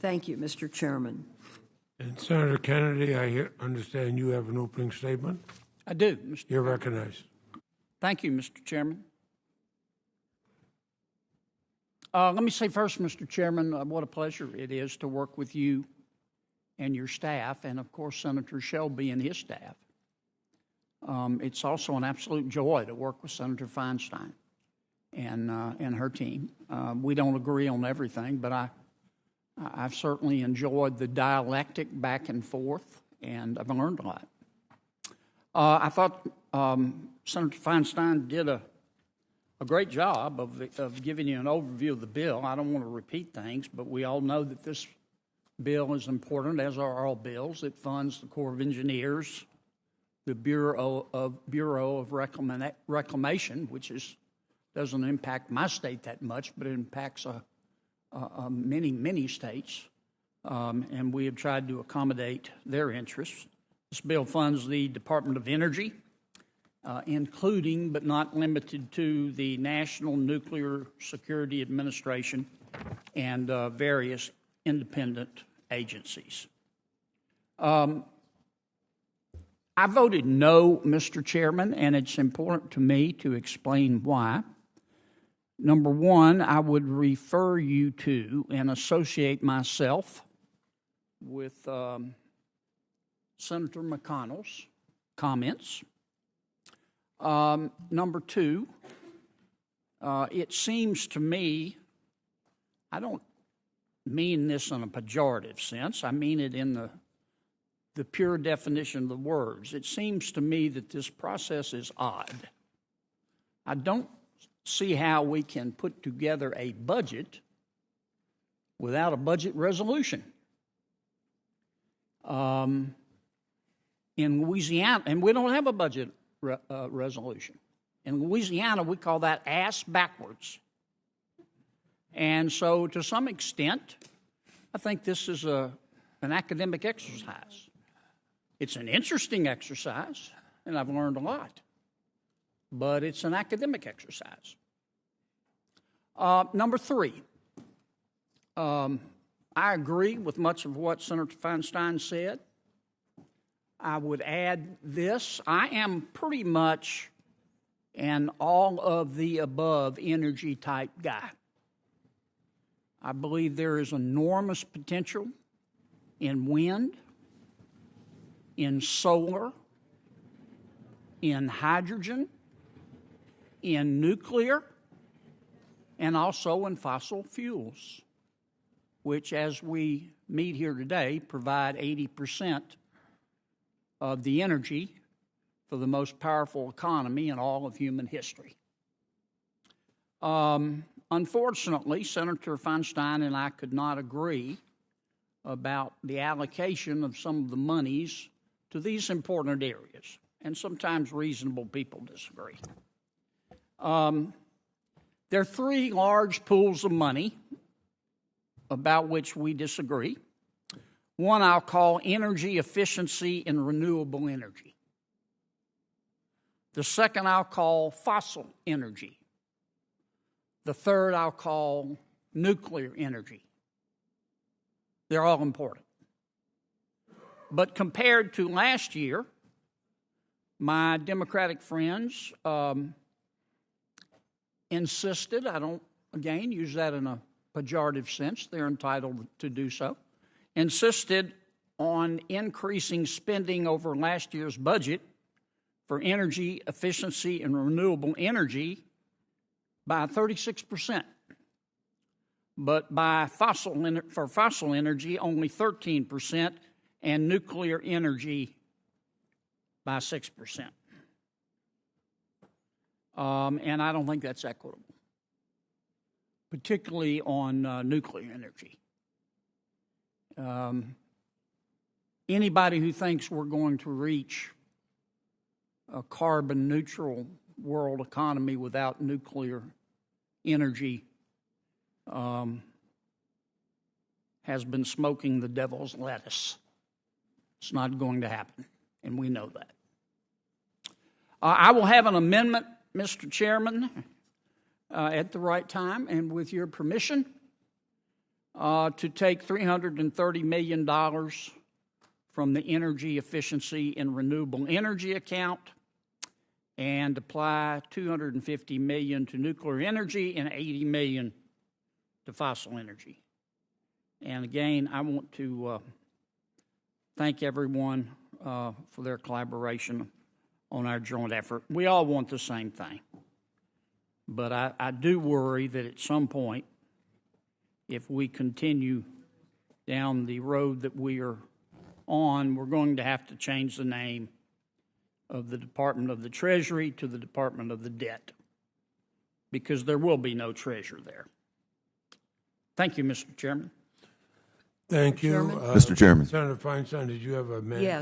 Thank you, Mr. Chairman. And Senator Kennedy, I understand you have an opening statement. I do, Mr. You're recognized. Thank you, Mr. Chairman. Let me say first, Mr. Chairman, what a pleasure it is to work with you and your staff, and of course, Senator Shelby and his staff. It's also an absolute joy to work with Senator Feinstein and her team. We don't agree on everything, but I've certainly enjoyed the dialectic back and forth, and I've learned a lot. I thought Senator Feinstein did a great job of giving you an overview of the bill. I don't want to repeat things, but we all know that this bill is important, as are all bills. It funds the Corps of Engineers, the Bureau of Reclamation, which doesn't impact my state that much, but it impacts many states, and we have tried to accommodate their interests. This bill funds the Department of Energy, including but not limited to the National Nuclear Security Administration and various independent agencies. I voted no, Mr. Chairman, and it's important to me to explain why. Number one, I would refer you to and associate myself with Senator McConnell's comments. Number two, it seems to me, I don't mean this in a pejorative sense, I mean it in the pure definition of the words. It seems to me that this process is odd. I don't see how we can put together a budget without a budget resolution. In Louisiana, and we don't have a budget resolution. In Louisiana, we call that ass backwards. And so, to some extent, I think this is an academic exercise. It's an interesting exercise, and I've learned a lot. But it's an academic exercise. Number three, I agree with much of what Senator Feinstein said. I would add this. I am pretty much an all-of-the-above energy type guy. I believe there is enormous potential in wind, in solar, in hydrogen, in nuclear, and also in fossil fuels, which, as we meet here today, provide 80% of the energy for the most powerful economy in all of human history. Unfortunately, Senator Feinstein and I could not agree about the allocation of some of the monies to these important areas, and sometimes reasonable people disagree. There are three large pools of money about which we disagree. One I'll call energy efficiency and renewable energy. The second I'll call fossil energy. The third I'll call nuclear energy. They're all important. But compared to last year, my Democratic friends insisted, I don't, again, use that in a pejorative sense, they're entitled to do so, insisted on increasing spending over last year's budget for energy efficiency and renewable energy by 36%. But for fossil energy, only 13%, and nuclear energy by 6%. And I don't think that's equitable, particularly on nuclear energy. Anybody who thinks we're going to reach a carbon-neutral world economy without nuclear energy has been smoking the devil's lettuce. It's not going to happen, and we know that. I will have an amendment, Mr. Chairman, at the right time, and with your permission, to take $330 million from the Energy Efficiency and Renewable Energy account and apply $250 million to nuclear energy and $80 million to fossil energy. And again, I want to thank everyone for their collaboration on our joint effort. We all want the same thing. But I do worry that at some point, if we continue down the road that we are on, we're going to have to change the name of the Department of the Treasury to the Department of the Debt, because there will be no treasurer there. Thank you, Mr. Chairman. Thank you. Mr. Chairman. Senator Feinstein, did you have a minute? Yes.